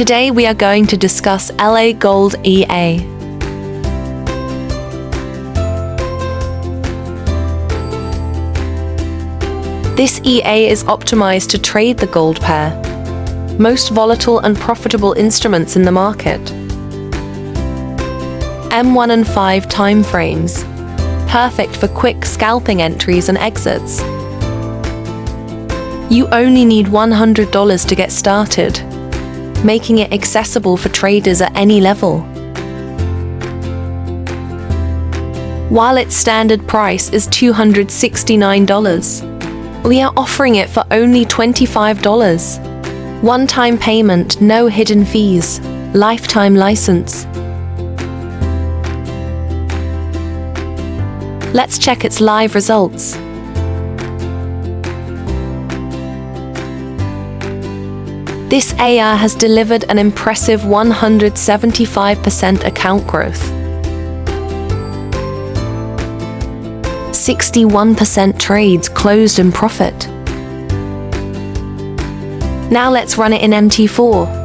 Today we are going to discuss LA Gold EA. This EA is optimized to trade the gold pair, most volatile and profitable instruments in the market. M1 and 5 time frames, perfect for quick scalping entries and exits. You only need $100 to get started, making it accessible for traders at any level. While its standard price is $269, we are offering it for only $25. One-time payment, no hidden fees, lifetime license. Let's check its live results. This AR has delivered an impressive 175% account growth, 61% trades closed in profit. Now let's run it in MT4.